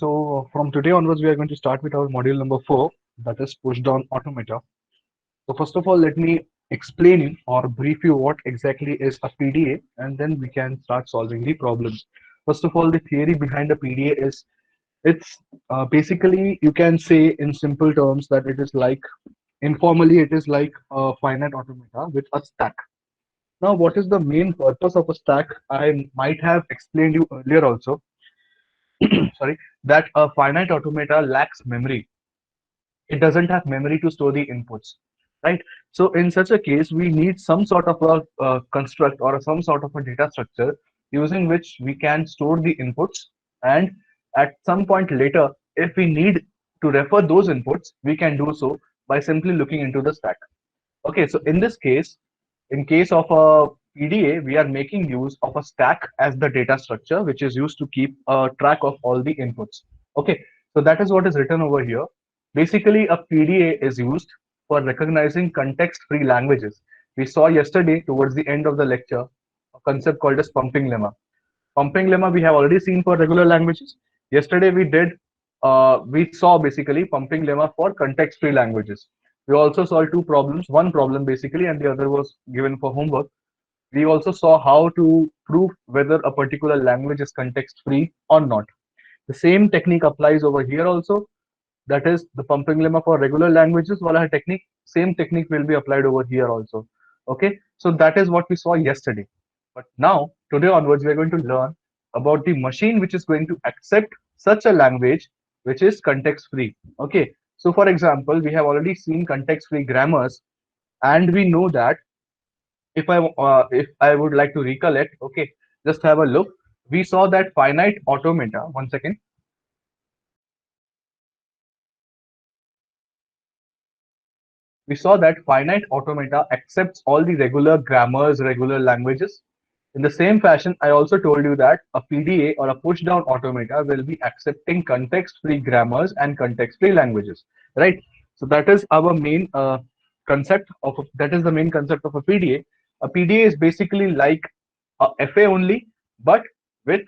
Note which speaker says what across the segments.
Speaker 1: So from today onwards, we are going to start with our module number 4, that is push down automata. So first of all, let me explain you or brief you what exactly is a PDA, and then we can start solving the problems. First of all, the theory behind a PDA is it's basically, you can say in simple terms that it is like, informally, it is like a finite automata with a stack. Now, what is the main purpose of a stack? I might have explained you earlier also, sorry, that a finite automata lacks memory. It doesn't have memory to store the inputs, right? So in such a case, we need some sort of a construct or some sort of a data structure using which we can store the inputs, and at some point later, if we need to refer those inputs, we can do so by simply looking into the stack. Okay, so in this case, in case of a PDA, we are making use of a stack as the data structure, which is used to keep a track of all the inputs. Okay, so that is what is written over here. Basically, a PDA is used for recognizing context-free languages. We saw yesterday, towards the end of the lecture, a concept called as pumping lemma. Pumping lemma we have already seen for regular languages. Yesterday we saw basically pumping lemma for context-free languages. We also saw two problems, one problem basically, and the other was given for homework. We also saw how to prove whether a particular language is context-free or not. The same technique applies over here also. That is the pumping lemma for regular languages. Wala technique, same technique will be applied over here also. Okay, so that is what we saw yesterday. But now, today onwards, we are going to learn about the machine which is going to accept such a language which is context free. Okay, so for example, we have already seen context free grammars, and we know that if I would like to recollect, okay, just have a look. We saw that finite automata. One second. We saw that finite automata accepts all the regular grammars, regular languages. In the same fashion, I also told you that a PDA or a push-down automata will be accepting context-free grammars and context-free languages, right? So that is our main that is the main concept of a PDA. A PDA is basically like a FA only, but with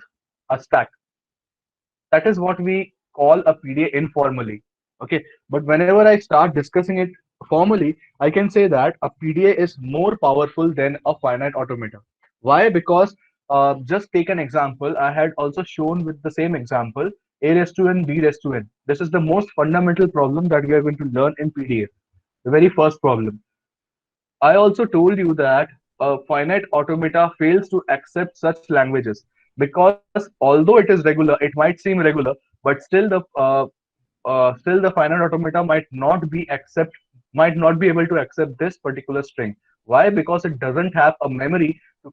Speaker 1: a stack. That is what we call a PDA informally. Okay, but whenever I start discussing it formally, I can say that a PDA is more powerful than a finite automata. Why? Because just take an example. I had also shown with the same example, a raised to n, b raised to n. This is the most fundamental problem that we are going to learn in PDA. The very first problem. I also told you that a finite automata fails to accept such languages because although it is regular, it might seem regular, but still the finite automata might not be able to accept this particular string. Why? Because it doesn't have a memory to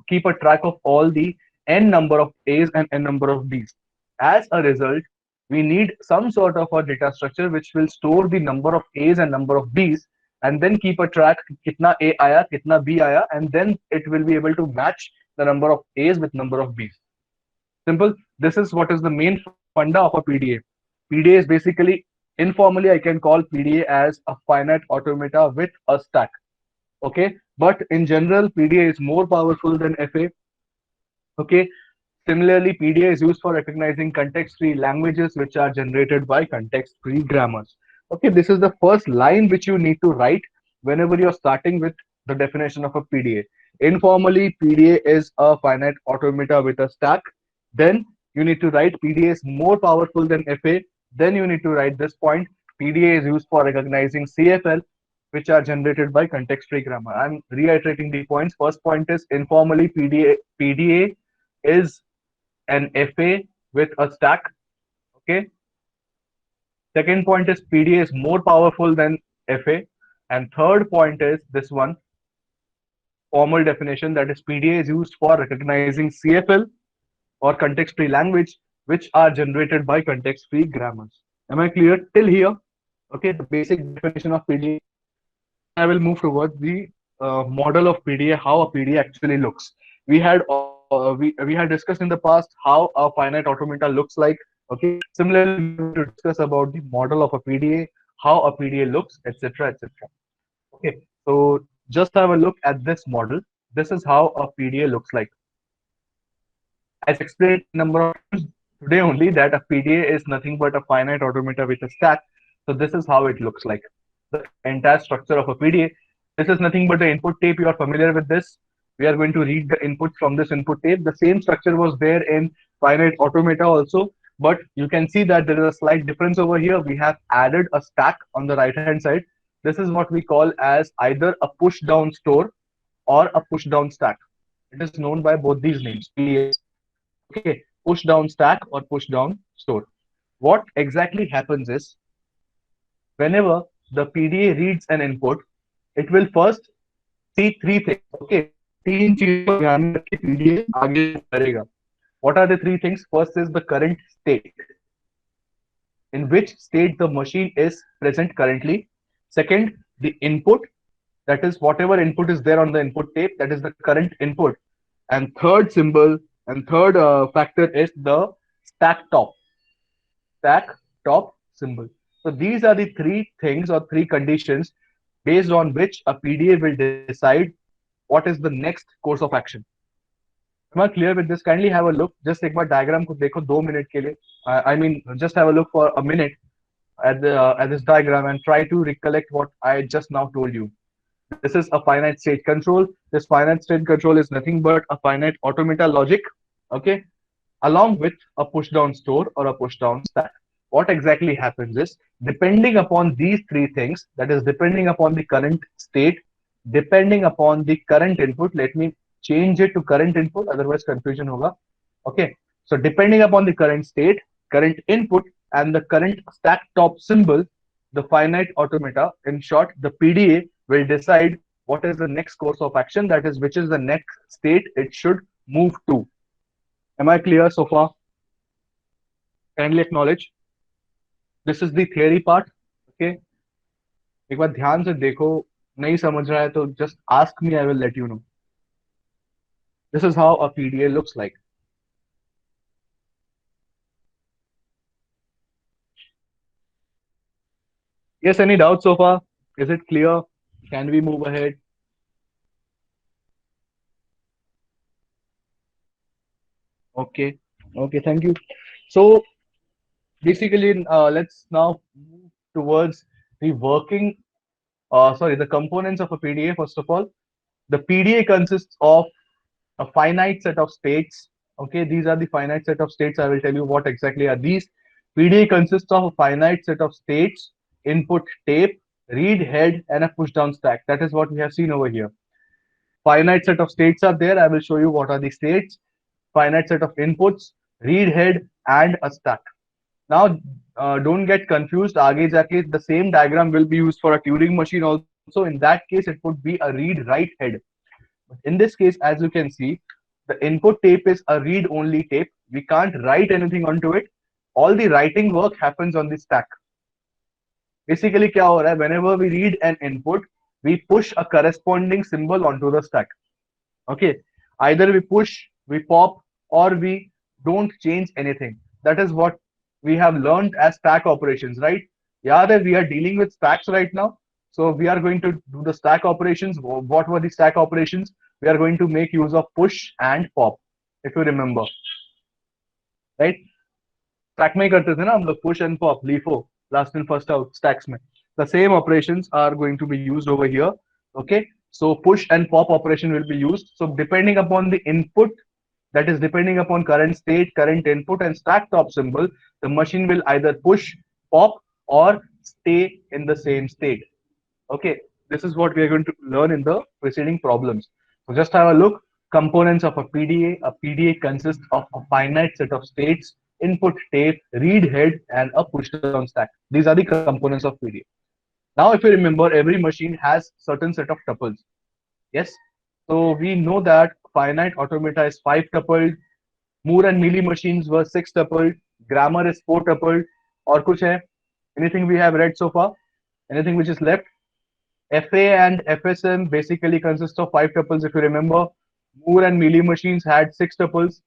Speaker 1: keep a track of all the n number of a's and n number of b's. As a result, we need some sort of a data structure which will store the number of a's and number of b's, and then keep a track kitna a aaya, kitna b aaya, and then it will be able to match the number of a's with number of b's. Simple. This is what is the main funda of a PDA. PDA is basically, informally, I can call PDA as a finite automata with a stack. Okay, but in general, PDA is more powerful than FA. Okay, similarly, PDA is used for recognizing context-free languages which are generated by context-free grammars. Okay, this is the first line which you need to write whenever you're starting with the definition of a PDA. Informally, PDA is a finite automata with a stack. Then you need to write PDA is more powerful than FA. Then you need to write this point. PDA is used for recognizing CFL, which are generated by context-free grammar. I'm reiterating the points. First point is informally PDA is an FA with a stack. Okay. Second point is PDA is more powerful than FA. And third point is this one, formal definition, that is PDA is used for recognizing CFL or context-free language, which are generated by context-free grammars. Am I clear till here? Okay, the basic definition of PDA. Then I will move towards the model of PDA, how a PDA actually looks. We had discussed in the past how a finite automata looks like. Okay, similarly, we are going to discuss about the model of a PDA, how a PDA looks, etc., etc. Okay, so just have a look at this model. This is how a PDA looks like. As explained a number of times, today only that a PDA is nothing but a finite automata with a stack. So this is how it looks like. The entire structure of a PDA. This is nothing but the input tape. You are familiar with this. We are going to read the input from this input tape. The same structure was there in finite automata also, but you can see that there is a slight difference over here. We have added a stack on the right hand side. This is what we call as either a push down store or a push down stack. It is known by both these names, PDS. Okay, push down stack or push down store. What exactly happens is whenever the PDA reads an input, it will first see three things. Okay, तीन चीजों को ध्यान में रख के PDA आगे move करेगा. What are the three things? First is the current state, in which state the machine is present currently. Second, the input, that is whatever input is there on the input tape, that is the current input. And third symbol and third factor is the stack top, stack top symbol. So these are the three things or three conditions based on which a PDA will decide what is the next course of action. Am I clear with this? Kindly have a look. Just एक बार diagram को देखो 2 minute के लिए. I mean, just have a look for a minute at this diagram and try to recollect what I just now told you. This is a finite state control. This finite state control is nothing but a finite automata logic, okay, along with a push down store or a push down stack. What exactly happens is, depending upon these three things, that is, depending upon the current state, depending upon the current input, let me change it to current input, otherwise confusion hoga. Okay, so depending upon the current state, current input, and the current stack top symbol, the finite automata, in short, the PDA, will decide what is the next course of action, that is, which is the next state it should move to. Am I clear so far? Kindly acknowledge. This is the theory part. Okay. एक बार ध्यान से देखो, नहीं समझ रहा है तो just ask me, I will let you know. This is how a PDA looks like. Yes, any doubts so far? Is it clear? Can we move ahead? Okay. Okay, thank you. So basically, let's now move towards the working, sorry, the components of a PDA. First of all, the PDA consists of a finite set of states. Okay, these are the finite set of states. I will tell you what exactly are these. PDA consists of a finite set of states, input tape, read head, and a push down stack. That is what we have seen over here. Finite set of states are there. I will show you what are the states. Finite set of inputs, read head, and a stack. Now, don't get confused. Aage jaake the same diagram will be used for a Turing machine also. In that case, it would be a read write head. In this case, as you can see, the input tape is a read-only tape. We can't write anything onto it. All the writing work happens on the stack. Basically, क्या हो रहा है? Whenever we read an input, we push a corresponding symbol onto the stack. Okay, either we push, we pop, or we don't change anything. That is what we have learned as stack operations, right? Yeah, that we are dealing with stacks right now. So we are going to do the stack operations. What were the stack operations? We are going to make use of push and pop, if you remember, right? Stack में करते थे ना हम लोग, push and pop, LIFO, last in first out, stacks में. The same operations are going to be used over here. Okay, so push and pop operation will be used. So depending upon the input, that is depending upon current state, current input, and stack top symbol, the machine will either push, pop, or stay in the same state. Okay, this is what we are going to learn in the preceding problems. So just have a look. Components of a PDA. A PDA consists of a finite set of states, input tape, read head, and a push down stack. These are the components of PDA. Now, if you remember, every machine has certain set of tuples. Yes. So we know that finite automata is 5 tupled. Moore and Mealy machines were 6 tupled. Grammar is 4 tupled. Or kuch hai? Anything we have read so far? Anything which is left? FA and FSM basically consist of 5 tuples. If you remember, Moore and Mealy machines had 6 tuples.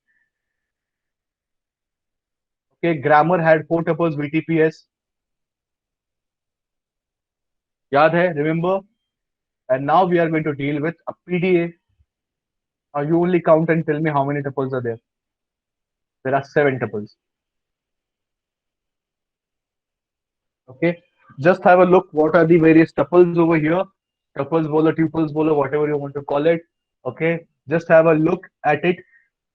Speaker 1: Okay, Grammar had 4 tuples, VTPS. Yaad hai? Remember? And now we are going to deal with a PDA. You only count and tell me how many tuples are there. There are 7 tuples. Okay, just have a look. What are the various tuples over here? Tuples bolo, tuples bolo, whatever you want to call it. Okay, just have a look at it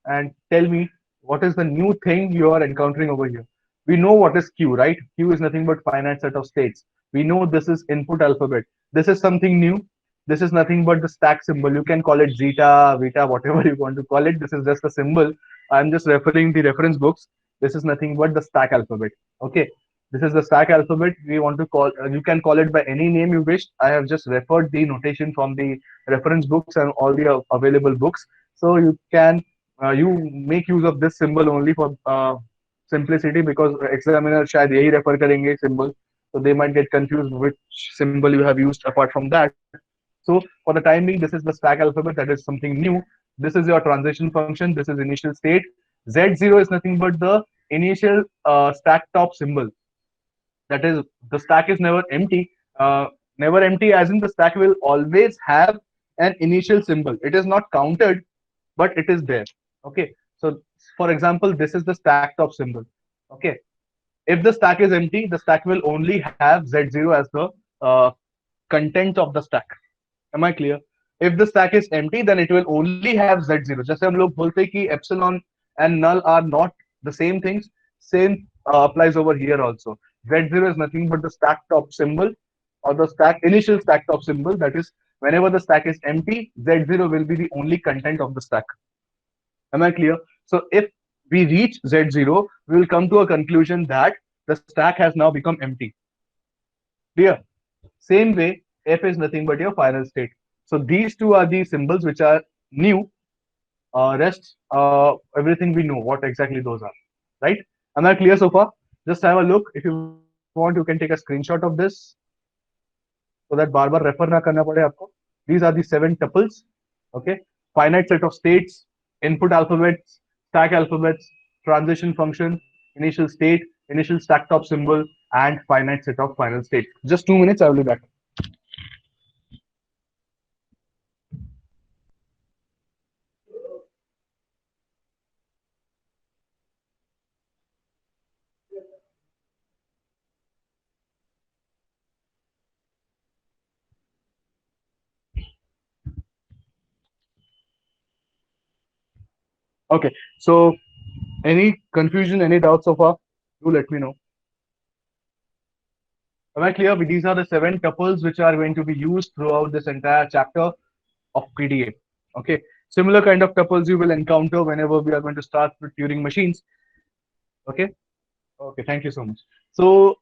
Speaker 1: and tell me what is the new thing you are encountering over here. We know what is Q, right? Q is nothing but finite set of states. We know this is input alphabet. This is something new. This is nothing but the stack symbol. You can call it zeta, vita, whatever you want to call it. This is just a symbol. I'm just referring the reference books. This is nothing but the stack alphabet. Okay. This is the stack alphabet. We want to call. You can call it by any name you wish. I have just referred the notation from the reference books and all the available books. So you can you make use of this symbol only for simplicity because examiner शायद यही refer करेंगे symbol, so they might get confused which symbol you have used apart from that. So for the time being, this is the stack alphabet. That is something new. This is your transition function. This is initial state. Z0 is nothing but the initial stack top symbol. That is, the stack is never empty. Never empty, as in the stack will always have an initial symbol. It is not counted, but it is there. Okay. So, for example, this is the stack top symbol. Okay. If the stack is empty, the stack will only have Z0 as the content of the stack. Am I clear? If the stack is empty, then it will only have Z0. जैसे हम लोग बोलते हैं कि epsilon and null are not the same things. Same applies over here also. Z0 is nothing but the stack top symbol or the stack initial stack top symbol. That is, whenever the stack is empty, Z0 will be the only content of the stack. Am I clear? So if we reach Z0, we will come to a conclusion that the stack has now become empty. Clear? Same way, F is nothing but your final state. So these two are the symbols which are new. Rest, everything we know what exactly those are. Right? Am I clear so far? Just have a look. If you want, you can take a screenshot of this so that बार-बार refer ना करना पड़े आपको. These are the 7 tuples. Okay. Finite set of states, input alphabets, stack alphabets, transition function, initial state, initial stack top symbol, and finite set of final state. Just 2 minutes, I will be back. Okay. So, any confusion, any doubts so far? Do let me know. Am I clear? These are the 7 tuples which are going to be used throughout this entire chapter of PDA. Okay. Similar kind of tuples you will encounter whenever we are going to start with Turing machines. Okay. Okay. Thank you so much. So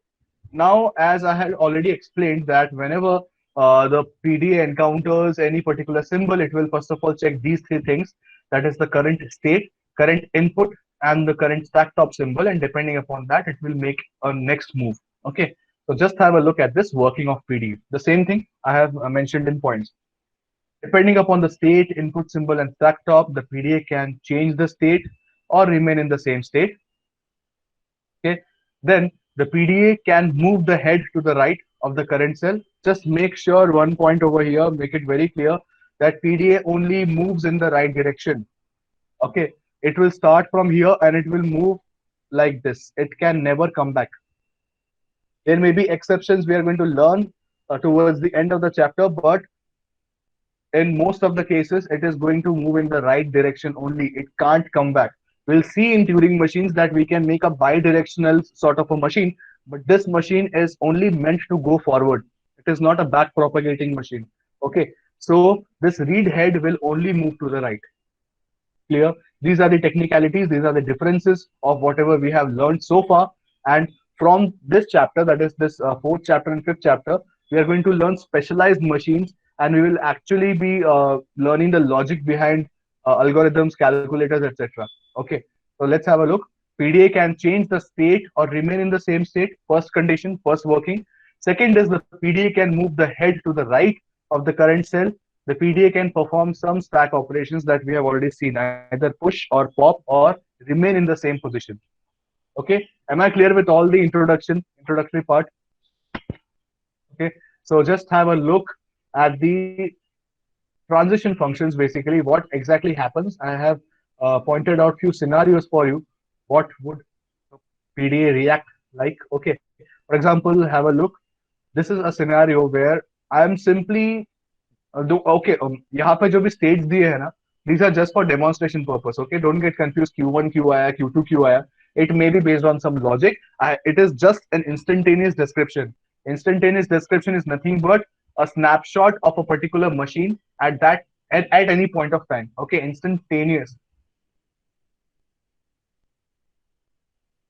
Speaker 1: now, as I had already explained, that whenever the PDA encounters any particular symbol, it will first of all check these 3 things. That is the current state, current input, and the current stack top symbol. And depending upon that, it will make a next move. Okay. So just have a look at this working of PDA. The same thing I have mentioned in points. Depending upon the state, input symbol, and stack top, the PDA can change the state or remain in the same state. Okay. Then the PDA can move the head to the right of the current cell. Just make sure one point over here, make it very clear that PDA only moves in the right direction. Okay. It will start from here and it will move like this. It can never come back. There may be exceptions we are going to learn towards the end of the chapter, but in most of the cases, it is going to move in the right direction only. It can't come back. We'll see in Turing machines that we can make a bi-directional sort of a machine, but this machine is only meant to go forward. It is not a back propagating machine. Okay, so this read head will only move to the right. Clear? These are the technicalities, these are the differences of whatever we have learned so far. And from this chapter, that is this 4th chapter and 5th chapter, we are going to learn specialized machines and we will actually be learning the logic behind algorithms, calculators, etc. Okay, so let's have a look. PDA can change the state or remain in the same state. First condition, first working. Second is the PDA can move the head to the right of the current cell. The PDA can perform some stack operations that we have already seen, either push or pop or remain in the same position. Okay, am I clear with all the introductory part? Okay, so just have a look at the transition functions. Basically, what exactly happens? I have pointed out few scenarios for you. What would PDA react like? Okay, for For example, have a look. This is a scenario where I am simply okay, यहाँ पे जो भी states दिए हैं ना, these are just for demonstration purpose. Okay, don't get confused. Q1 क्यों आया, Q2 क्यों आया? It may be based on some logic. It is just an instantaneous description. Instantaneous description is nothing but a snapshot of a particular machine at any point of time. Okay, instantaneous.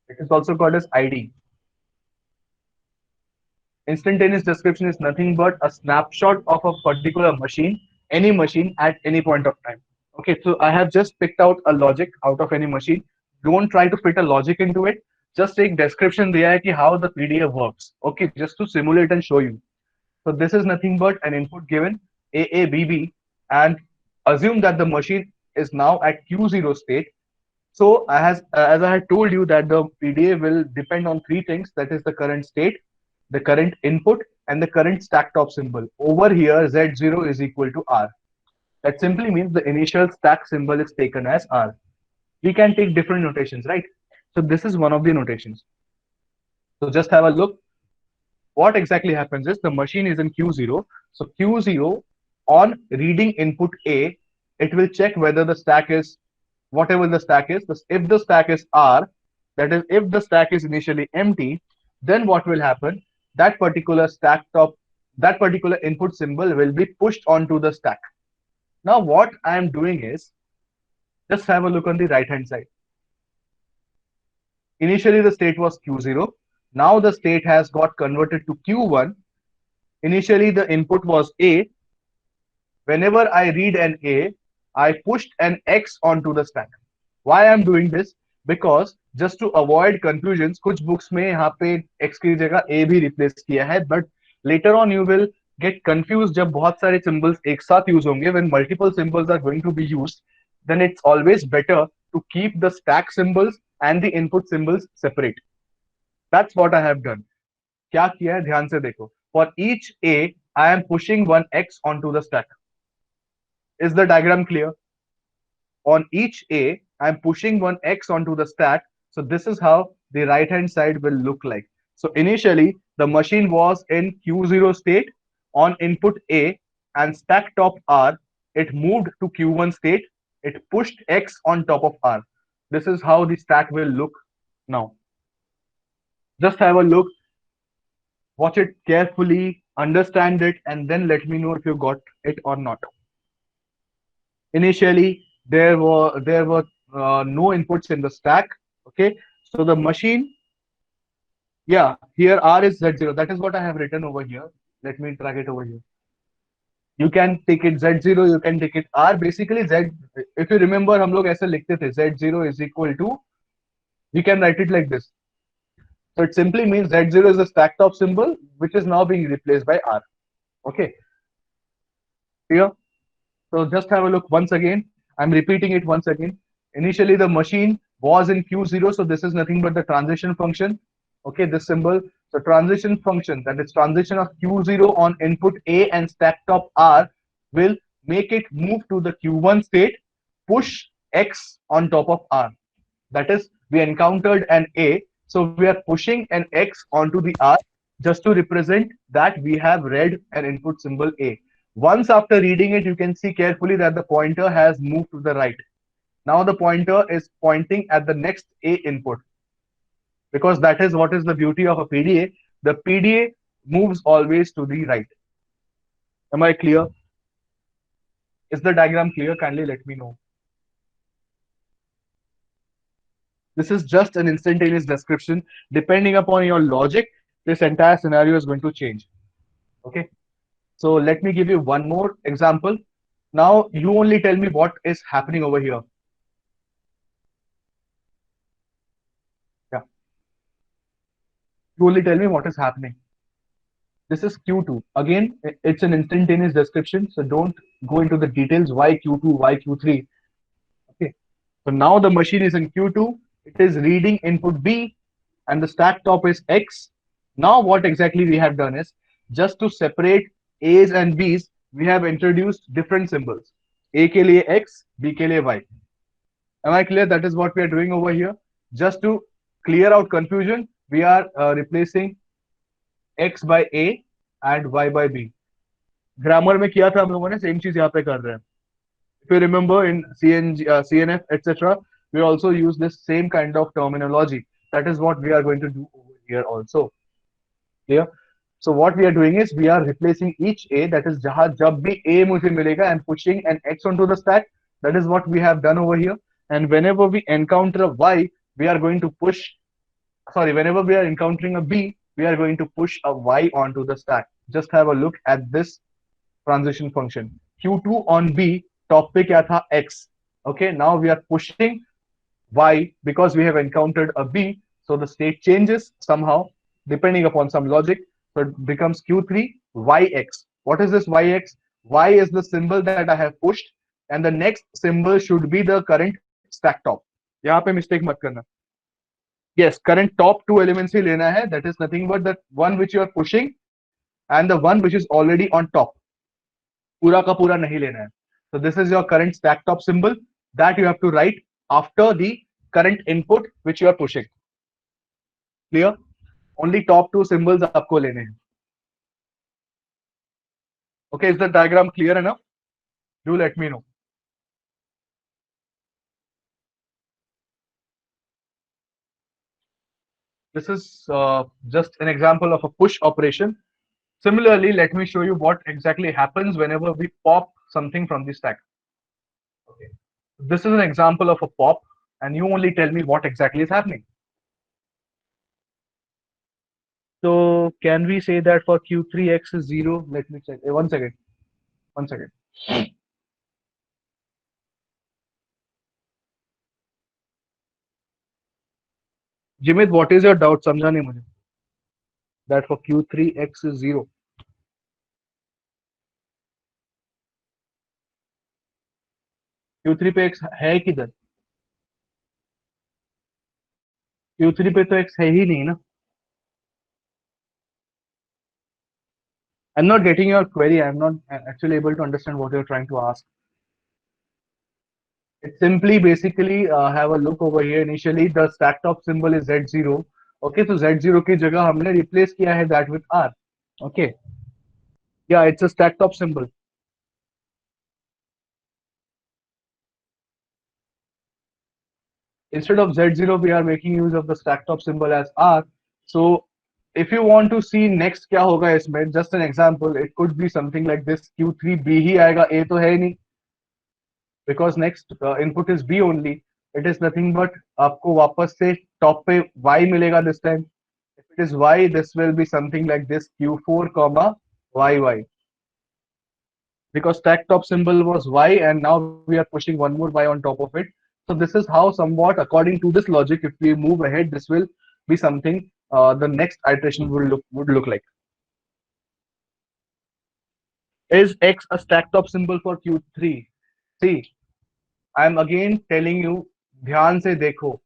Speaker 1: It is also called as ID. Instantaneous description is nothing but a snapshot of a particular machine, any machine at any point of time. Okay, so I have just picked out a logic out of any machine. Don't try to fit a logic into it. Just take description दिया है कि how the PDA works. Okay, just to simulate and show you. So this is nothing but an input given AABB, and assume that the machine is now at Q0 state. So as I had told you that the PDA will depend on three things, that is the current state, the current input, and the current stack top symbol. Over here, Z0 is equal to R. That simply means the initial stack symbol is taken as R. We can take different notations, right? So this is one of the notations. So just have a look. What exactly happens is the machine is in Q0. So Q0, on reading input A, it will check whether the stack is, whatever the stack is. If the stack is R, that is, if the stack is initially empty, then what will happen? That particular stack top, that particular input symbol will be pushed onto the stack. Now, what I am doing is, just have a look on the right hand side. Initially, the state was Q0. Now the state has got converted to Q1. Initially, the input was A. Whenever I read an A, I pushed an X onto the stack. Why I'm doing this? Because just to avoid confusions, कुछ books में यहाँ पे X की जगह A भी replace किया है, but later on you will get confused जब बहुत सारे symbols एक साथ use होंगे. When multiple symbols are going to be used, then it's always better to keep the stack symbols and the input symbols separate. That's what I have done. क्या किया है ध्यान से देखो. For each A, I am pushing one X onto the stack. Is the diagram clear? On each A, I am pushing one X onto the stack. So this is how the right hand side will look like. So initially, the machine was in Q0 state on input A and stack top R. It moved to Q1 state. It pushed X on top of R. This is how the stack will look now. Just have a look, watch it carefully, understand it, and then let me know if you got it or not. Initially, there were no inputs in the stack. Okay, so the machine, yeah, here R is Z0. That is what I have written over here. Let me drag it over here. You can take it Z0, you can take it R. Basically, Z, if you remember, हम लोग ऐसे लिखते थे, Z0 is equal to, we can write it like this. So it simply means Z0 is a stack top symbol, which is now being replaced by R. Okay. Clear? So just have a look once again. I'm repeating it once again. Initially, the machine was in Q0. So this is nothing but the transition function. Okay, this symbol. So transition function, that is transition of Q0 on input A and stack top R, will make it move to the Q1 state, push X on top of R. That is, we encountered an A. So we are pushing an X onto the R just to represent that we have read an input symbol A. Once after reading it, you can see carefully that the pointer has moved to the right. Now the pointer is pointing at the next A input, because that is what is the beauty of a PDA. The PDA moves always to the right. Am I clear? Is the diagram clear? Kindly let me know. This is just an instantaneous description. Depending upon your logic, this entire scenario is going to change. Okay. So let me give you one more example. Now you only tell me what is happening over here. Yeah. You only tell me what is happening. This is Q2. Again, it's an instantaneous description. So don't go into the details. Why Q2, why Q3. Okay. So now the machine is in Q2. It is reading input B and the stack top is X. Now what exactly we have done is, just to separate A's and B's, we have introduced different symbols. A के लिए X, B के लिए Y. Am I clear? That is what we are doing over here. Just to clear out confusion, we are replacing x by a and y by b. Grammar में किया था हम लोगों ने, सेम चीज यहाँ पे कर रहे हैं. If you remember in CNG, CNF, etc., we also use this same kind of terminology. That is what we are going to do over here also. Clear? So what we are doing is we are replacing each A. That is जहाँ जब भी A मुझे मिलेगा, and pushing an X onto the stack. That is what we have done over here. And whenever we encounter a Y, we are going to push. Sorry, whenever we are encountering a B, we are going to push a Y onto the stack. Just have a look at this transition function. Q2 on B, top पे क्या था X. Okay, now we are pushing Y because we have encountered a B. So the state changes somehow depending upon some logic. So it becomes Q3 YX. What is this YX? Y is the symbol that I have pushed, and the next symbol should be the current stack top. यहाँ पे mistake मत करना. Yes, current top two elements ही लेना है. That is nothing but the one which you are pushing and the one which is already on top. पूरा का पूरा नहीं लेना है. So this is your current stack top symbol that you have to write after the current input which you are pushing. Clear? Only top two symbols आपको लेने हैं. Okay, is the diagram clear enough? Do let me know. This is just an example of a push operation. Similarly, let me show you what exactly happens whenever we pop something from the stack. Okay. This is an example of a pop, and you only tell me what exactly is happening. So can we say that for Q3x is 0? Let me check. One second. One second. Jimit, what is your doubt? समझा नहीं मुझे. That for Q3x is 0. Q3 पे x है किधर? Q3 पे तो x है ही नहीं ना. I'm not getting your query. I'm not actually able to understand what you're trying to ask. It simply basically have a look over here. Initially, the stack top symbol is Z0. Okay, so Z0 की जगह हमने replace किया है that with R. Okay. Yeah, it's a stack top symbol. Instead of Z0, we are making use of the stack top symbol as R. So if you want to see next क्या होगा इसमें, just an example, it could be something like this. Q3B ही आएगा, A तो है ही नहीं. Because next input is B only. It is nothing but आपको वापस से top पे Y मिलेगा this time. If it is Y, this will be something like this Q4 comma YY. Because stack top symbol was Y, and now we are pushing one more Y on top of it. So this is how somewhat according to this logic, if we move ahead, this will be something the next iteration would look like. Is X a stack top symbol for Q3? See, I am again telling you, ध्यान से देखो.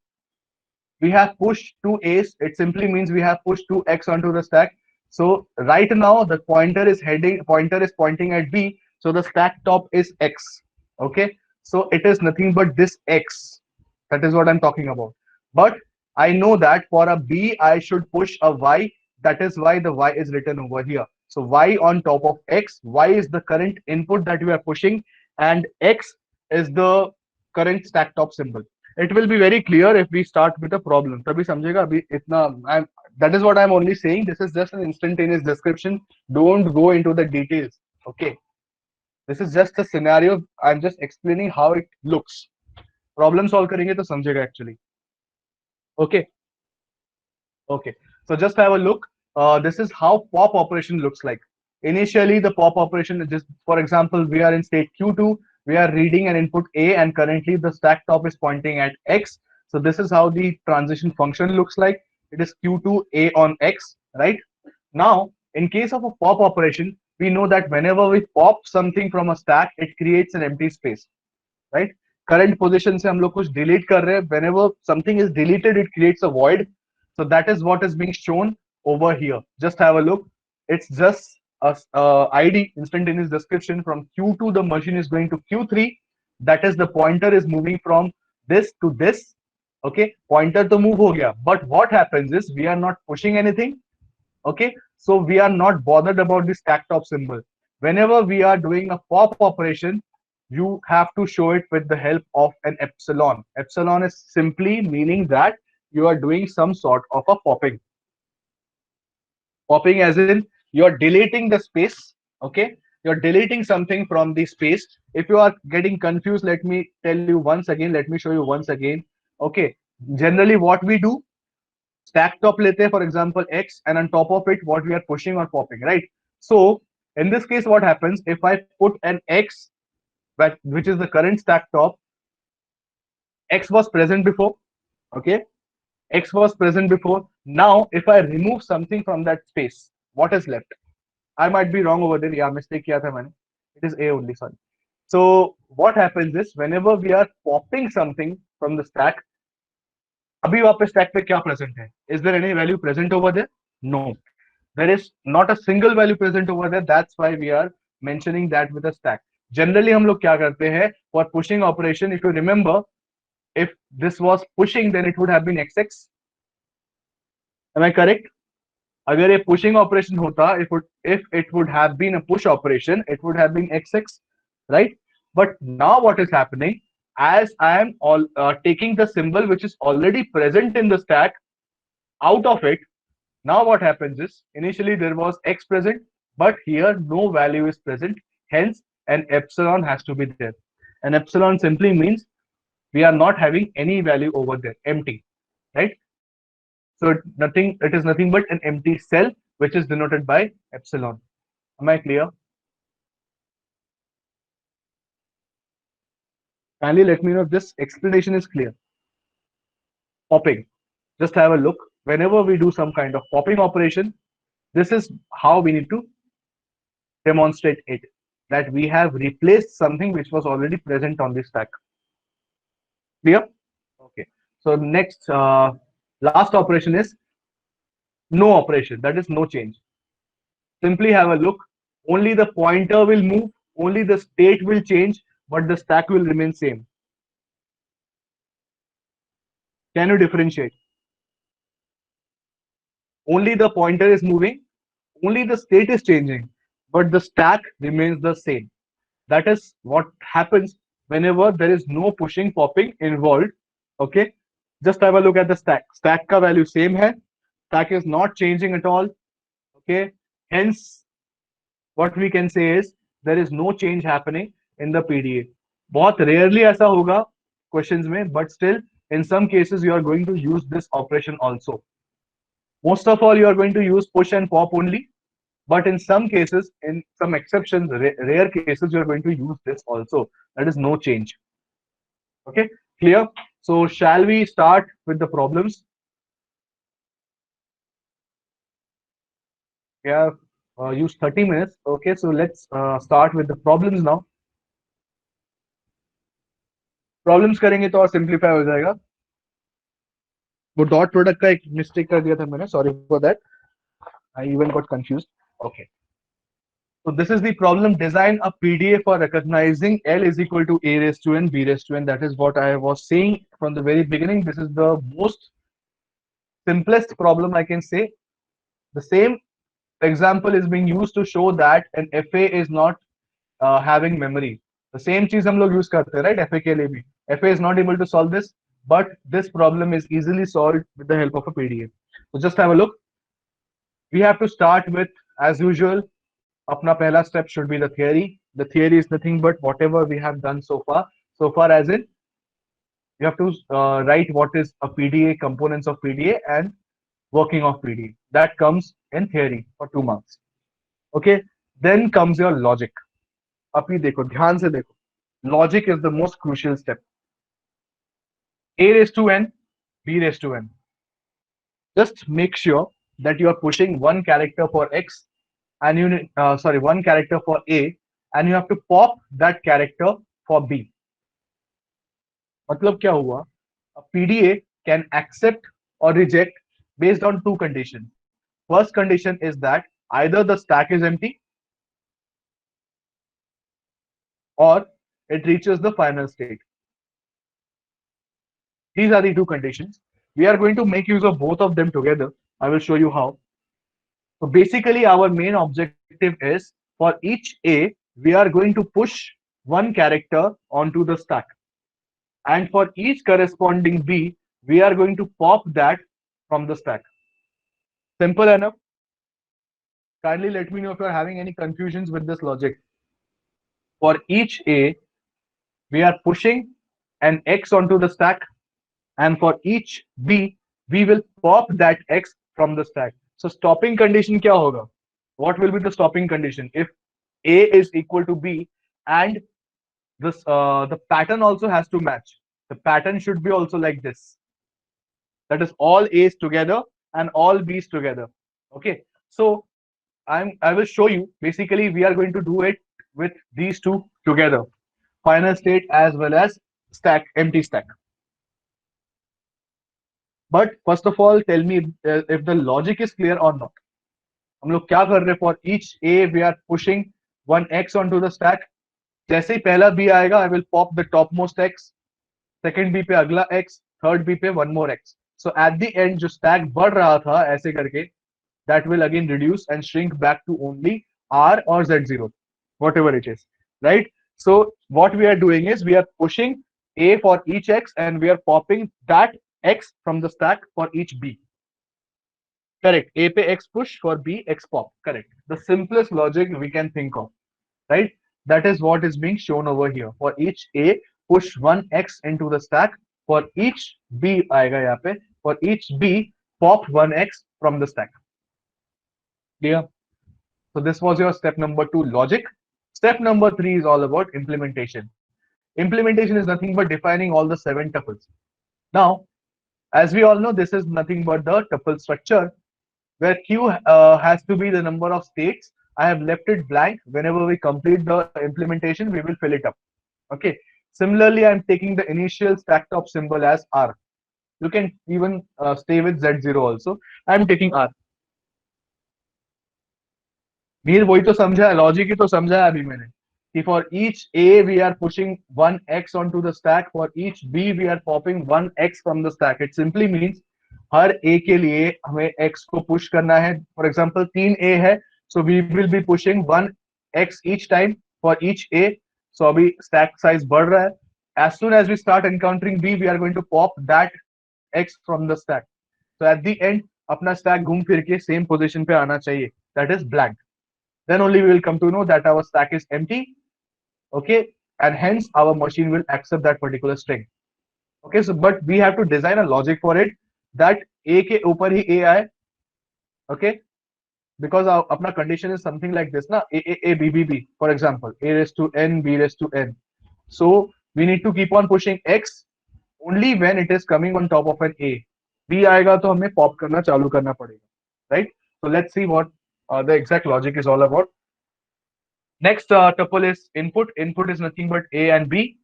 Speaker 1: We have pushed two A's. It simply means we have pushed two X onto the stack. So right now the pointer is pointing at B. So the stack top is X. Okay. So it is nothing but this X. That is what I'm talking about. But I know that for a B, I should push a Y. That is why the Y is written over here. So Y on top of X. Y is the current input that we are pushing, and X is the current stack top symbol. It will be very clear if we start with a problem. तभी समझेगा. अभी इतना that is what I'm only saying. This is just an instantaneous description. Don't go into the details. Okay. This is just a scenario. I'm just explaining how it looks. Problem solve करेंगे तो समझेगा actually. Okay. Okay. So just have a look. This is how pop operation looks like. Initially, the pop operation is just, for example, we are in state Q2. We are reading an input A, and currently the stack top is pointing at X. So this is how the transition function looks like. It is Q2 A on X, right? Now, in case of a pop operation, we know that whenever we pop something from a stack, it creates an empty space, right? Current position से हम लोग कुछ delete कर रहे हैं. Whenever something is deleted, it creates a void. So that is what is being shown over here. Just have a look. It's just a ID, instantaneous description. From Q2, the machine is going to Q3. That is, the pointer is moving from this to this. Okay, pointer to move हो गया. But what happens is we are not pushing anything. Okay, So we are not bothered about the stack top symbol. Whenever we are doing a pop operation, you have to show it with the help of an epsilon. Epsilon is simply meaning that you are doing some sort of a popping. Popping as in you're deleting the space, okay? You're deleting something from the space. If you are getting confused, let me tell you once again, let me show you once again. Okay, generally what we do, stack top lete for example x, and on top of it what we are pushing or popping, right? So in this case what happens, if I put an x, which is the current stack top, x was present before, okay? X was present before. Now if I remove something from that space, what is left? I might be wrong over there. Yeah, mistake किया था मैंने. It is A only, sorry. So what happens is whenever we are popping something from the stack, अभी वहाँ पे stack पे क्या present है? Is there any value present over there? No. There is not a single value present over there. That's why we are mentioning that with a stack. Generally हम लोग क्या करते हैं for pushing operation? If you remember, if this was pushing, then it would have been XX. Am I correct? अगर ये pushing operation होता, if it would have been a push operation, it would have been XX, right? But now what is happening, as I am taking the symbol which is already present in the stack out of it, now what happens is initially there was X present, but here no value is present, hence an epsilon has to be there. An epsilon simply means we are not having any value over there, empty, right? So it is nothing but an empty cell which is denoted by epsilon. Am I clear? Kindly let me know if this explanation is clear. Popping. Just have a look. Whenever we do some kind of popping operation, this is how we need to demonstrate it. That we have replaced something which was already present on the stack. Clear? Okay. So next, last operation is no operation. That is no change. Simply have a look. Only the pointer will move, only the state will change, but the stack will remain same. Can you differentiate? Only the pointer is moving, only the state is changing, but the stack remains the same. That is what happens whenever there is no pushing popping involved. Okay, just have a look at the stack. Stack ka value same hai, stack is not changing at all. Okay, hence what we can say is there is no change happening in the PDA. बहुत rarely ऐसा होगा questions में, but still in some cases you are going to use this operation also. Most of all you are going to use push and pop only, but in some cases, in some exceptions, rare cases, you are going to use this also. That is no change. Okay, clear? So shall we start with the problems? We have used 30 minutes. Okay, so let's start with the problems now. Problems करेंगे तो और simplify हो जाएगा. वो dot product का एक mistake कर दिया था मैंने. Sorry for that. I even got confused. Okay. So this is the problem. Design a PDA for recognizing L is equal to A raised to N, B raised to N. That is what I was saying from the very beginning. This is the most simplest problem I can say. The same example is being used to show that an FA is not having memory. The same चीज हम लोग use करते हैं, right? FA के लिए भी. FA is not able to solve this, but this problem is easily solved with the help of a PDA. So just have a look. We have to start with, as usual, अपना पहला step should be the theory. The theory is nothing but whatever we have done so far. So far as in, you have to write what is a PDA, components of PDA, and working of PDA. That comes in theory for 2 marks. Okay. Then comes your logic. अभी देखो, ध्यान से देखो. Logic is the most crucial step. A raised to N, B raised to N. Just make sure that you are pushing one character for X and you need, one character for A, and you have to pop that character for B. मतलब क्या हुआ? A PDA can accept or reject based on two conditions. First condition is that either the stack is empty or it reaches the final state. These are the two conditions. We are going to make use of both of them together. I will show you how. So basically, our main objective is for each A, we are going to push one character onto the stack. And for each corresponding B, we are going to pop that from the stack. Simple enough. Kindly let me know if you are having any confusions with this logic. For each A, we are pushing an X onto the stack, and for each B, we will pop that X from the stack. So stopping condition क्या होगा? What will be the stopping condition? If A is equal to B and the pattern also has to match. The pattern should be also like this. That is all A's together and all B's together. Okay. So I will show you. Basically, we are going to do it with these two together. Final state as well as stack, empty stack. But first of all, tell me if the logic is clear or not. हम लोग क्या कर रहे हैं? For each A, we are pushing one X onto the stack. जैसे ही पहला B आएगा, I will pop the topmost X. Second B पे अगला X, third B पे one more X. So at the end जो stack बढ़ रहा था ऐसे करके, that will again reduce and shrink back to only R or Z0, whatever it is, right? So what we are doing is we are pushing A for each X and we are popping that X from the stack for each B. Correct. A pe X push, for B X pop. Correct. The simplest logic we can think of, right? That is what is being shown over here. For each A, push one X into the stack. For each B आएगा यहाँ पे. For each B, pop one X from the stack. Clear? So this was your step number 2, logic. Step number 3 is all about implementation. Implementation is nothing but defining all the 7 tuples. Now, as we all know, this is nothing but the tuple structure where Q has to be the number of states. I have left it blank. Whenever we complete the implementation, we will fill it up. Okay. Similarly, I'm taking the initial stack top symbol as R. You can even stay with Z0 also. I'm taking R. Mir वही तो समझा है, logic ही तो समझा है अभी मैंने कि for each A we are pushing one X onto the stack, for each B we are popping one X from the stack. It simply means her A के लिए हमें X को push करना है. For example, 3 A है, so we will be pushing one X each time for each A. So अभी stack size बढ़ रहा है. As soon as we start encountering B, we are going to pop that X from the stack. So at the end, अपना stack घूम फिर के same position पे आना चाहिए. That is blank. Then only we will come to know that our stack is empty. Okay, and hence our machine will accept that particular string. Okay, so but we have to design a logic for it that A के ऊपर ही A आए. Okay, because our अपना condition is something like this ना, A B B B, for example, A raised to N, B raised to N. So we need to keep on pushing X only when it is coming on top of an A. B आएगा तो हमें pop करना चालू करना पड़ेगा, right? So let's see what the exact logic is all about. Next tuple is input. Input is nothing but A and B.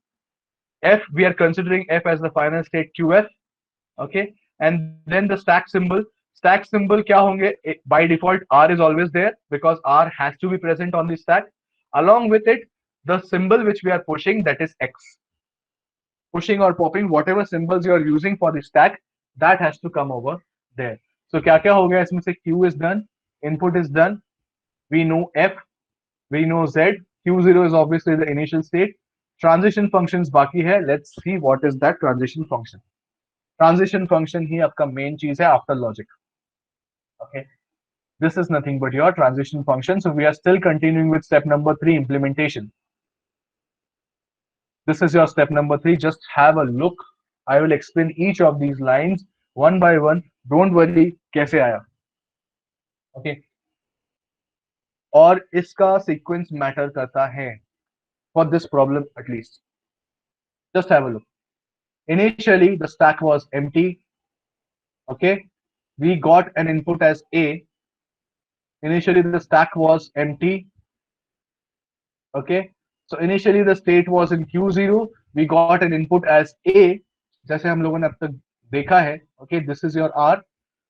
Speaker 1: F, we are considering F as the final state QF. Okay, and then the stack symbol. Stack symbol क्या होंगे? By default, R is always there because R has to be present on the stack. Along with it, the symbol which we are pushing, that is X. Pushing or popping, whatever symbols you are using for the stack, that has to come over there. So क्या क्या हो गया इसमें से? Q is done, input is done. We know F, we know Z. Q0 is obviously the initial state. Transition functions बाकी है. Let's see what is that transition function. Transition function ही आपका main चीज है after logic. Okay, this is nothing but your transition function. So we are still continuing with step number 3, implementation. This is your step number 3. Just have a look. I will explain each of these lines one by one. Don't worry कैसे आया. Okay, और इसका sequence matter करता है for this problem at least. Just have a look. Initially, the stack was empty. Okay, we got an input as A. Initially, the stack was empty. Okay, so initially the state was in Q0. We got an input as A. जैसे हम लोगों ने अब तक देखा है. Okay, this is your R.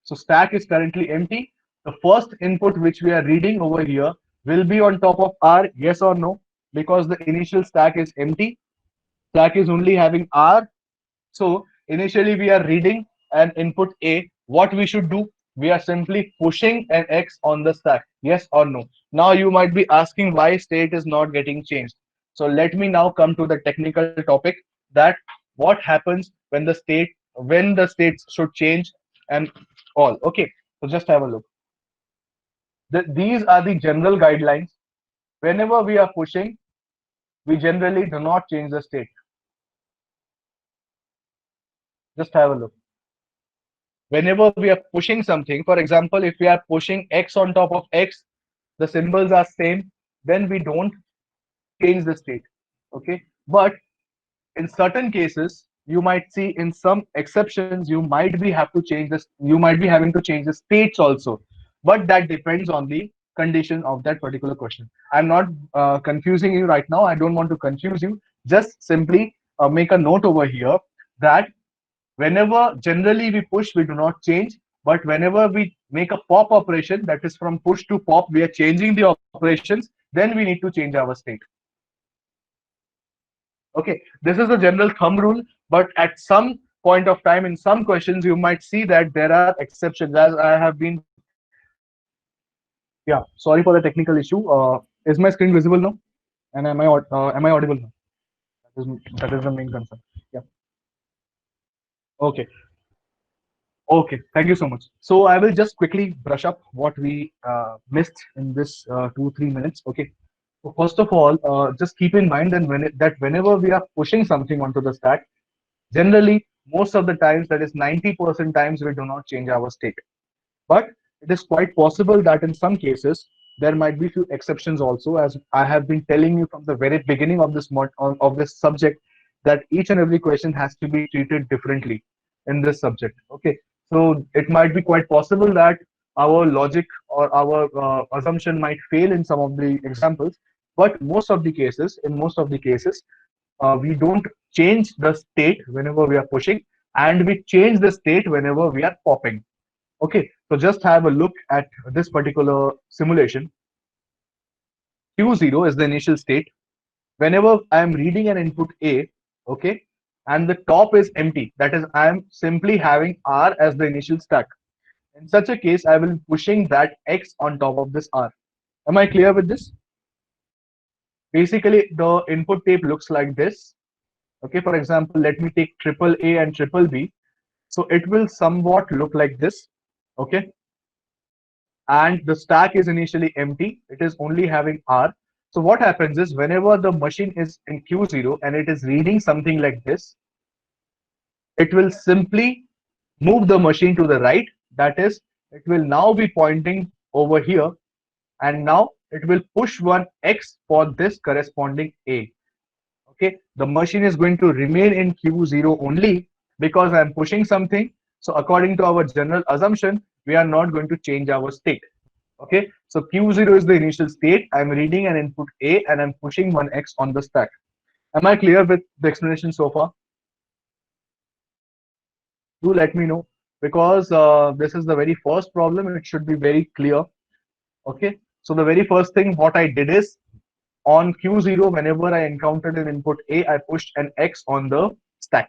Speaker 1: So stack is currently empty. The first input which we are reading over here will be on top of R. Yes or no? Because the initial stack is empty. Stack is only having R. So initially we are reading an input A. What we should do? We are simply pushing an X on the stack. Yes or no? Now you might be asking why state is not getting changed. So let me now come to the technical topic, that what happens when the states should change and all. Okay. So just have a look. These are the general guidelines. Whenever we are pushing, we generally do not change the state. Just have a look. Whenever we are pushing something, for example, if we are pushing X on top of X, the symbols are same, then we don't change the state. Okay. But in certain cases, you might see in some exceptions, you might be have to change this, you might be having to change the states also. But that depends on the condition of that particular question. I'm not confusing you right now. I don't want to confuse you. Just simply make a note over here that whenever generally we push, we do not change. But whenever we make a pop operation, that is from push to pop, we are changing the operations, then we need to change our state. Okay, this is a general thumb rule, but at some point of time, in some questions, you might see that there are exceptions. As I have been, yeah. Sorry for the technical issue. Is my screen visible now? And am I audible now? That is the main concern. Yeah. Okay. Okay, thank you so much. So I will just quickly brush up what we missed in this 2 3 minutes. Okay. So first of all, just keep in mind that whenever we are pushing something onto the stack, generally most of the times, that is 90% times, we do not change our state. But it is quite possible that in some cases there might be few exceptions also, as I have been telling you from the very beginning of of this subject, that each and every question has to be treated differently in this subject. Okay, so it might be quite possible that our logic or our assumption might fail in some of the examples, but in most of the cases, we don't change the state whenever we are pushing, and we change the state whenever we are popping. Okay, so just have a look at this particular simulation. Q0 is the initial state. Whenever I am reading an input A, okay, and the top is empty, that is, I am simply having R as the initial stack. In such a case, I will be pushing that X on top of this R. Am I clear with this? Basically, the input tape looks like this. Okay, for example, let me take triple A and triple B. So it will somewhat look like this. Okay, and the stack is initially empty. It is only having R. So what happens is whenever the machine is in Q0 and it is reading something like this, it will simply move the machine to the right. That is, it will now be pointing over here, and now it will push one X for this corresponding A. Okay, the machine is going to remain in Q0 only because I'm pushing something. So according to our general assumption, we are not going to change our state. Okay, so Q0 is the initial state. I'm reading an input A and I'm pushing one X on the stack. Am I clear with the explanation so far? Do let me know, because this is the very first problem. It should be very clear. Okay, so the very first thing what I did is, on Q0, whenever I encountered an input A, I pushed an X on the stack.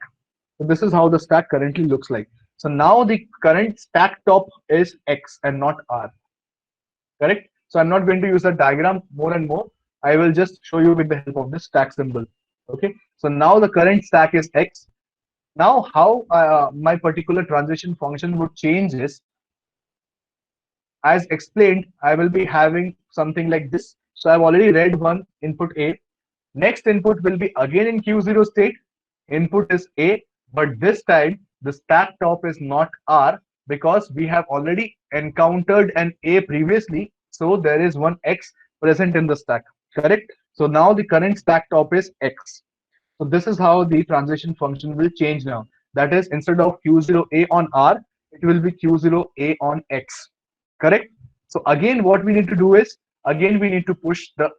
Speaker 1: So this is how the stack currently looks like. So now the current stack top is X and not R. Correct? So I'm not going to use the diagram more and more. I will just show you with the help of the stack symbol. Okay. So now the current stack is X. Now how my particular transition function would change is, as explained, I will be having something like this. So I've already read one input A. Next input will be again in Q0 state. Input is A, but this time the stack top is not R, because we have already encountered an A previously. So there is one X present in the stack. Correct? So now the current stack top is X. So this is how the transition function will change now. That is, instead of Q0A on R, it will be Q0A on X. Correct? So again, what we need to do is, again, we need to push the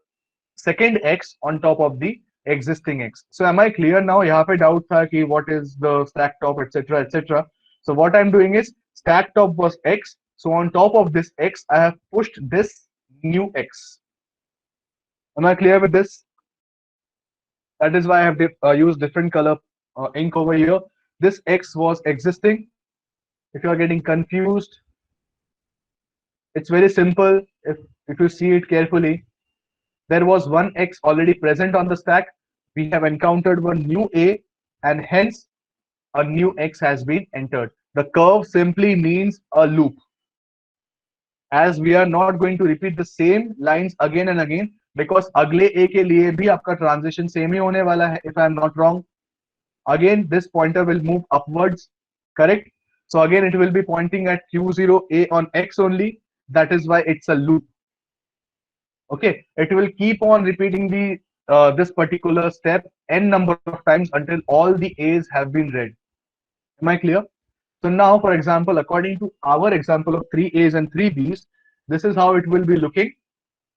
Speaker 1: second X on top of the existing X. So am I clear now? यहाँ पे doubt था कि what is the stack top, etc., etc. So what I'm doing is, stack top was X. So on top of this X, I have pushed this new X. Am I clear with this? That is why I have used different color ink over here. This X was existing. If you are getting confused, It's very simple. If you see it carefully, there was one X already present on the stack. We have encountered one new A, and hence a new X has been entered. The curve simply means a loop. As we are not going to repeat the same lines again and again, because अगले A के लिए भी आपका transition same ही होने वाला है, if I am not wrong. Again, this pointer will move upwards, correct? So again, it will be pointing at Q0A on X only. That is why it's a loop. Okay, it will keep on repeating the this particular step n number of times until all the A's have been read. Am I clear? So now, for example, according to our example of 3A's and 3B's, this is how it will be looking.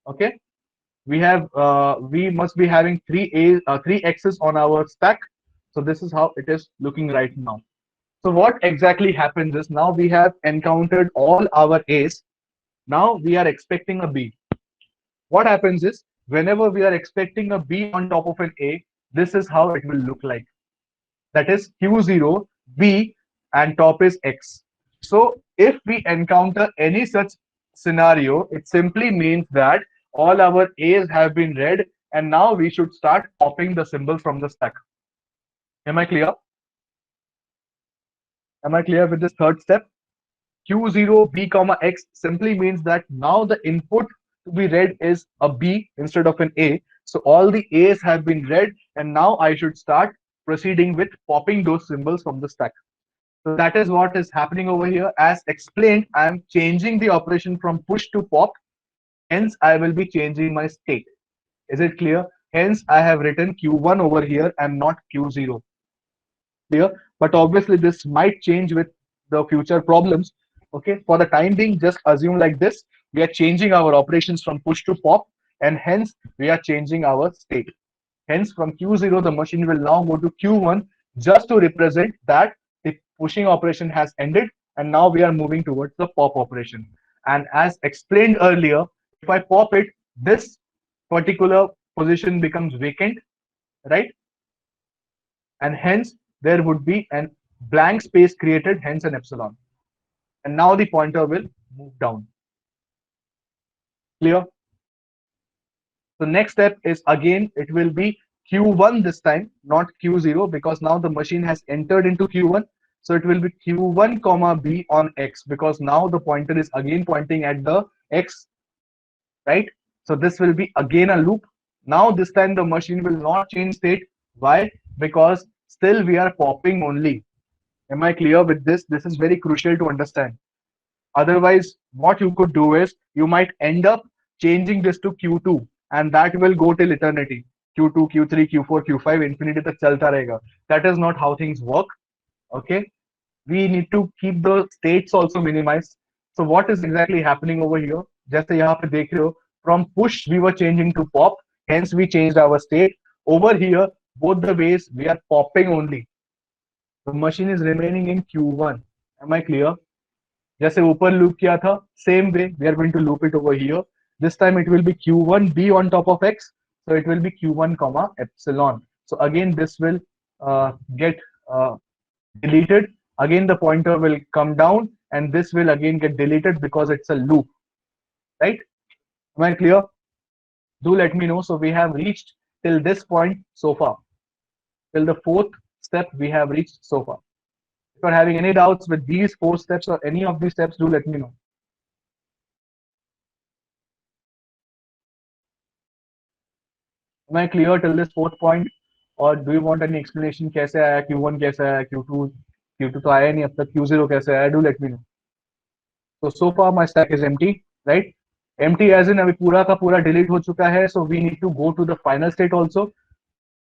Speaker 1: Okay, we must be having 3 X's on our stack. So this is how it is looking right now. So what exactly happens is, now we have encountered all our A's. Now we are expecting a B. What happens is, whenever we are expecting a B on top of an A, this is how it will look like. That is Q0, B, and top is X. So if we encounter any such scenario, it simply means that all our A's have been read, and now we should start popping the symbol from the stack. Am I clear? Am I clear with this third step? Q0 B comma X simply means that now the input to be read is a B instead of an A. So all the A's have been read, and now I should start proceeding with popping those symbols from the stack. So that is what is happening over here. As explained, I am changing the operation from push to pop. Hence, I will be changing my state. Is it clear? Hence, I have written Q1 over here and not Q0. Clear? But obviously, this might change with the future problems. Okay, for the time being, just assume like this. We are changing our operations from push to pop, and hence we are changing our state. Hence, from Q0, the machine will now go to Q1 just to represent that the pushing operation has ended, and now we are moving towards the pop operation. And as explained earlier, if I pop it, this particular position becomes vacant, right? And hence there would be an blank space created, hence an epsilon. And now the pointer will move down. Clear? The next step is, again, it will be Q1 this time, not Q0, because now the machine has entered into Q1. So it will be Q1 comma B on X, because now the pointer is again pointing at the X, right? So this will be again a loop. Now this time the machine will not change state. Why? Because still we are popping only. Am I clear with this? This is very crucial to understand. Otherwise, what you could do is, you might end up changing this to Q2, and that will go till eternity. Q2, Q3, Q4, Q5, infinity tak chalta rahega. That is not how things work. Okay, we need to keep the states also minimized. So what is exactly happening over here? जैसे यहाँ पे देख रहे हो, from push we were changing to pop, hence we changed our state. Over here, both the ways we are popping only. The machine is remaining in Q1. Am I clear? जैसे ऊपर loop किया था, same way we are going to loop it over here. This time it will be Q1 B on top of X, so it will be Q1 comma epsilon. So again this will get deleted. Again the pointer will come down, and this will again get deleted because it's a loop, right? Am I clear? Do let me know. So we have reached till this point so far. Till the fourth step we have reached so far. If you're having any doubts with these 4 steps or any of these steps, do let me know. Am I clear till this fourth point? Or do you want any explanation? कैसे आया Q1, कैसे आया Q2? Q2 तो आया नहीं अब तक. Q0 कैसे आया? Do let me know. So far my stack is empty, right? Empty as in अभी पूरा का पूरा delete हो चुका है. So we need to go to the final state also.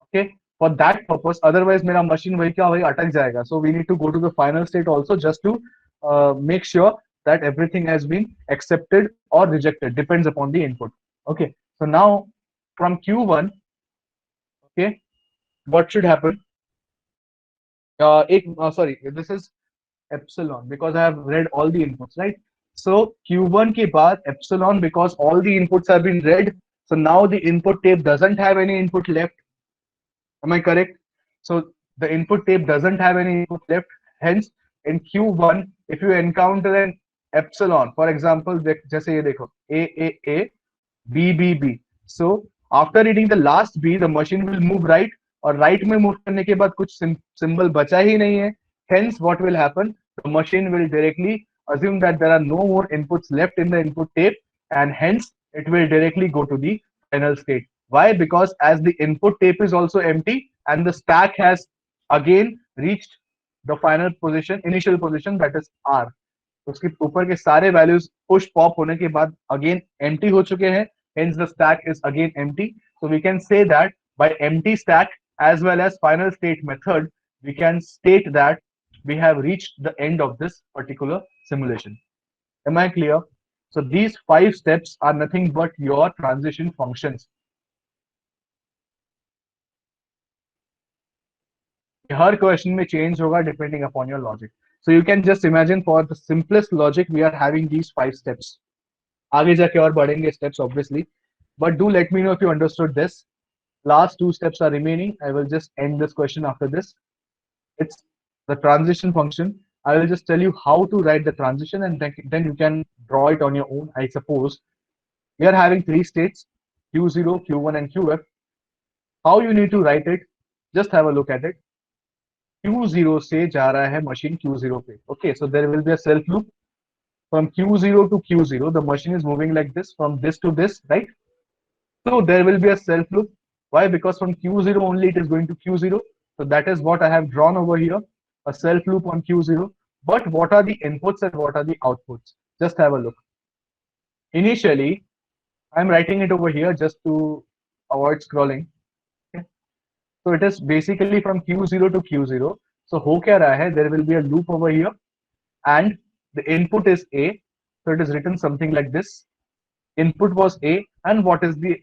Speaker 1: Okay, for that purpose, otherwise मेरा machine वही क्या वही अटक जाएगा. So we need to go to the final state also, just to make sure that everything has been accepted or rejected, depends upon the input. Okay, so now from Q1, okay, what should happen? Sorry, this is epsilon, because I have read all the inputs, right? So Q1 ke baad epsilon, because all the inputs have been read. So now the input tape doesn't have any input left. Am I correct? So the input tape doesn't have any input left. Hence, in Q1, if you encounter an epsilon. For example, जैसे ये देखो A, B. So after reading the last B, the machine will move right, और right में move करने के बाद कुछ symbol बचा ही नहीं है. Hence, what will happen? The machine will directly assume that there are no more inputs left in the input tape, and hence it will directly go to the final state. Why? Because as the input tape is also empty and the stack has again reached the final position, initial position, that is R. उसके ऊपर के सारे values push pop होने के बाद again empty हो चुके हैं. Hence the stack is again empty. So we can say that by empty stack as well as final state method, we can state that we have reached the end of this particular simulation. Am I clear? So these 5 steps are nothing but your transition functions. Her question में change होगा depending upon your logic. So you can just imagine for the simplest logic we are having these 5 steps. आगे जाके और बढ़ेंगे steps obviously, but do let me know if you understood this. Last 2 steps are remaining. I will just end this question after this. It's the transition function. I will just tell you how to write the transition, and then you can draw it on your own. I suppose we are having 3 states, Q0, Q1 and Qf. How you need to write it, just have a look at it. Q0 से जा रहा है machine Q0 पे. Okay, so there will be a self loop from Q0 to Q0. The machine is moving like this from this to this, right? So there will be a self loop. Why? Because from Q0 only it is going to Q0. So that is what I have drawn over here, a self loop on Q0. But what are the inputs and what are the outputs? Just have a look. Initially, I'm writing it over here just to avoid scrolling. Okay. So it is basically from Q0 to Q0. So ho kya raha hai? There will be a loop over here, and the input is A. So it is written something like this. Input was A, and what is the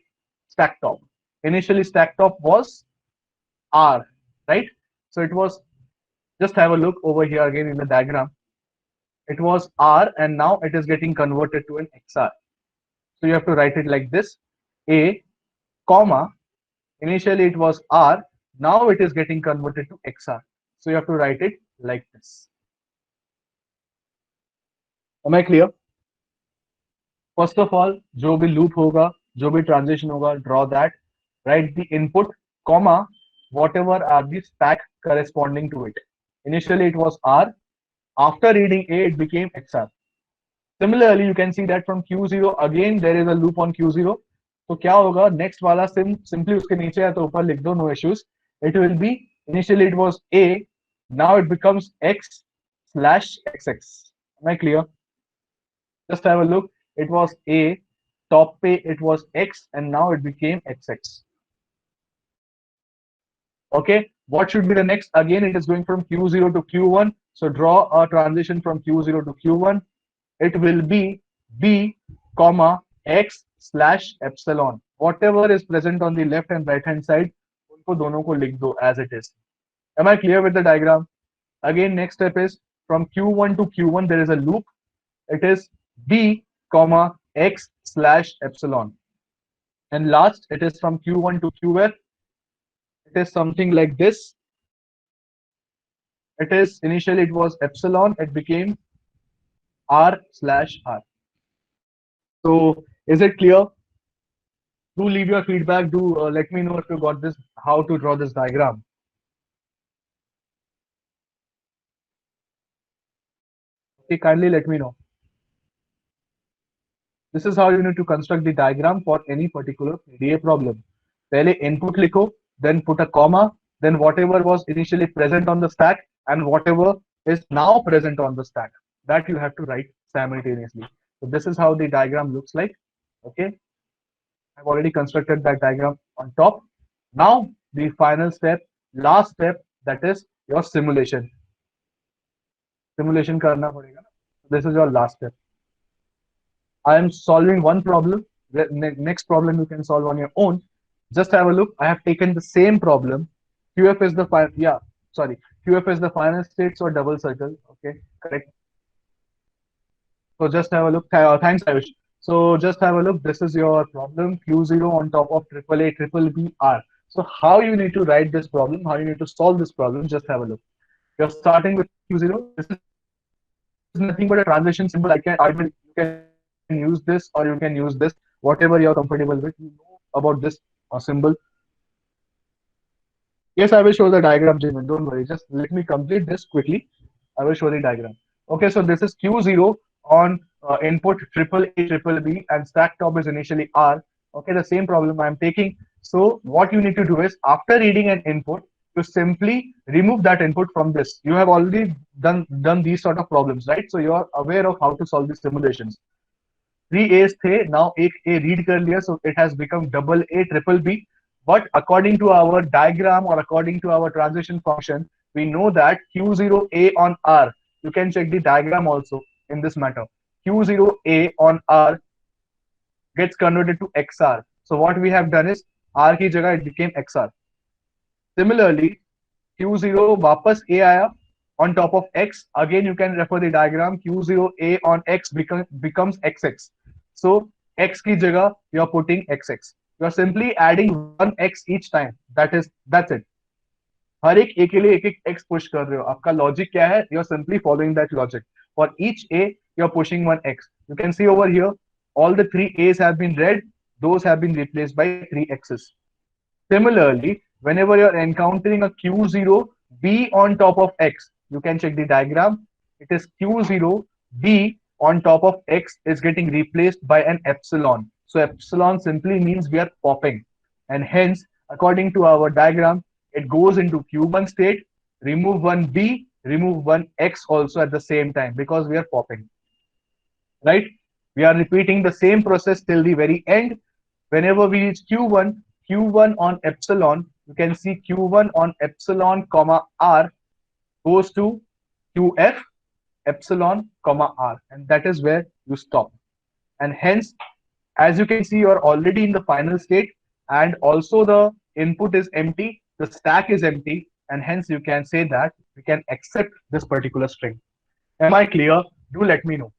Speaker 1: stack top? Initially, stack top was R, right? So it was, just have a look over here again in the diagram. It was R, and now it is getting converted to an XR. So you have to write it like this: A, comma, initially it was R, now it is getting converted to XR. So you have to write it like this. Am I clear? First of all, जो भी loop होगा, जो भी transition होगा, draw that. Write the input, comma, whatever are the stack corresponding to it. Initially it was R. After reading A, it became XR. Similarly, you can see that from Q0 again there is a loop on Q0. तो क्या होगा? Next वाला simply उसके नीचे या तो ऊपर लिख दो, no issues. It will be, initially it was A, now it becomes X slash XX. Am I clear? Just have a look. It was A, top pay it was X, and now it became XX. Okay, what should be the next? Again, it is going from Q0 to Q1. So draw a transition from Q0 to Q1. It will be B, comma, X slash epsilon. Whatever is present on the left and right hand side, उनको दोनों को लिख दो as it is. Am I clear with the diagram? Again, next step is from Q1 to Q1, there is a loop. It is B, comma, X slash epsilon. And last, it is from Q1 to Qf. It is something like this. It is, initially it was epsilon, it became R slash R. So is it clear? Do leave your feedback. Do let me know if you got this, how to draw this diagram. Okay, kindly let me know. This is how you need to construct the diagram for any particular PDA problem. पहले input लिखो, then put a comma, then whatever was initially present on the stack and whatever is now present on the stack, that you have to write simultaneously. So this is how the diagram looks like. Okay, I've already constructed that diagram on top. Now the final step, last step, that is your simulation. Simulation करना पड़ेगा. This is your last step. I am solving one problem. The next problem you can solve on your own. Just have a look. I have taken the same problem. QF is the final. Yeah, sorry. QF is the final states or double circle. Okay, correct. So just have a look. Thanks, Ayush. So just have a look. This is your problem. Q0 on top of AAA triple B R. So how you need to write this problem? How you need to solve this problem? Just have a look. You're starting with Q0. This is nothing but a transition symbol. You can use this or you can use this, whatever you're comfortable with. You know about this symbol. Yes, I will show the diagram, Jimin. Don't worry. Just let me complete this quickly. I will show the diagram. Okay, so this is Q0 on input triple A triple B and stack top is initially R. Okay, the same problem I'm taking. So what you need to do is after reading an input, to simply remove that input from this. You have already done these sort of problems, right? So you are aware of how to solve these simulations. 3 A's थे, now एक A read कर लिया, so it has become double A triple B. But according to our diagram or according to our transition function, we know that Q0A on R, you can check the diagram also in this matter. Q0A on R gets converted to XR. So what we have done is R की जगह it became XR. Similarly, Q0 वापस A आया on top of X. Again, you can refer the diagram. Q0A on X becomes XX. So X की जगह you are putting XX. You are simply adding one X each time. That's it. हर एक के लिए एक X push कर रहे हो. आपका logic क्या है? You are simply following that logic. For each A, you are pushing one X. You can see over here, all the three A's have been read. Those have been replaced by three X's. Similarly, whenever you're encountering a Q0B on top of X, you can check the diagram. It is Q0B on top of X is getting replaced by an epsilon. So epsilon simply means we are popping. And hence, according to our diagram, it goes into Q1 state, remove one B, remove one X also at the same time because we are popping. Right? We are repeating the same process till the very end. Whenever we reach Q1 on epsilon, you can see Q1 on epsilon comma R goes to QF epsilon comma R, and that is where you stop. And hence, as you can see, you're already in the final state, and also the input is empty, the stack is empty, and hence you can say that we can accept this particular string. Am I clear? Do let me know.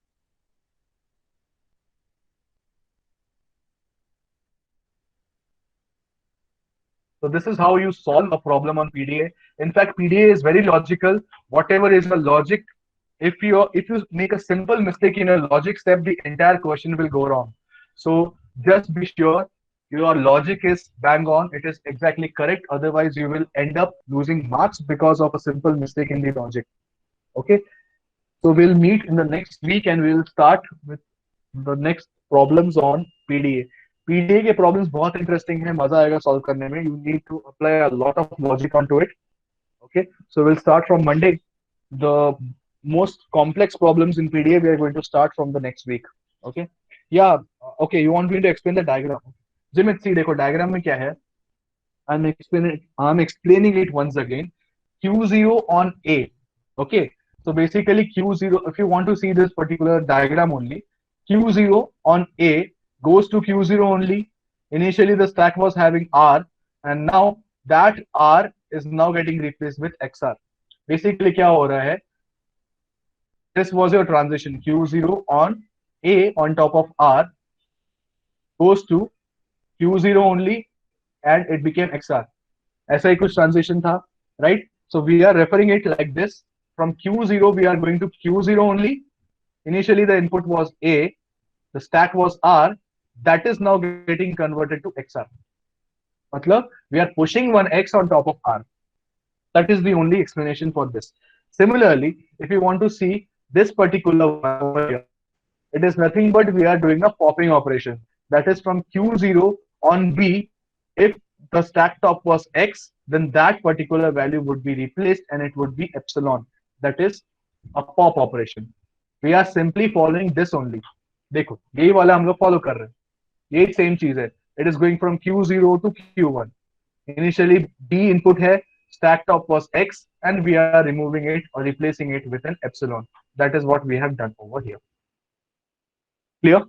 Speaker 1: So this is how you solve a problem on PDA. In fact, PDA is very logical. Whatever is your logic, if you make a simple mistake in a logic step, the entire question will go wrong. So just be sure your logic is bang on. It is exactly correct. Otherwise, you will end up losing marks because of a simple mistake in the logic. Okay. So we'll meet in the next week and we'll start with the next problems on PDA. PDA के problems बहुत interesting है, मजा आएगा solve करने में. You need to apply a lot of logic onto it. Okay, so we'll start from Monday. The most complex problems in PDA we are going to start from the next week. Okay, yeah. Okay, you want me to explain the diagram? Jimit, see, देखो diagram में क्या है? I'm explaining it once again. Q0 on A. Okay, so basically Q0, if you want to see this particular diagram only, Q0 on A goes to Q0 only. Initially, the stack was having R, and now that R is now getting replaced with XR. Basically, क्या हो रहा है? This was your transition. Q0 on A on top of R goes to Q0 only, and it became XR. ऐसा ही कुछ transition था, right? So we are referring it like this. From Q0, we are going to Q0 only. Initially, the input was A, the stack was R, that is now getting converted to XR. Matlab, we are pushing one X on top of R. That is the only explanation for this. Similarly, if you want to see this particular one over here, it is nothing but we are doing a popping operation. That is from Q0 on B. If the stack top was X, then that particular value would be replaced and it would be epsilon. That is a pop operation. We are simply following this only. देखो यही वाला हम लोग follow कर रहे हैं, ये same चीज है. It is going from Q0 to Q1. Initially B input है, stack top was X, and we are removing it or replacing it with an epsilon. That is what we have done over here. Clear?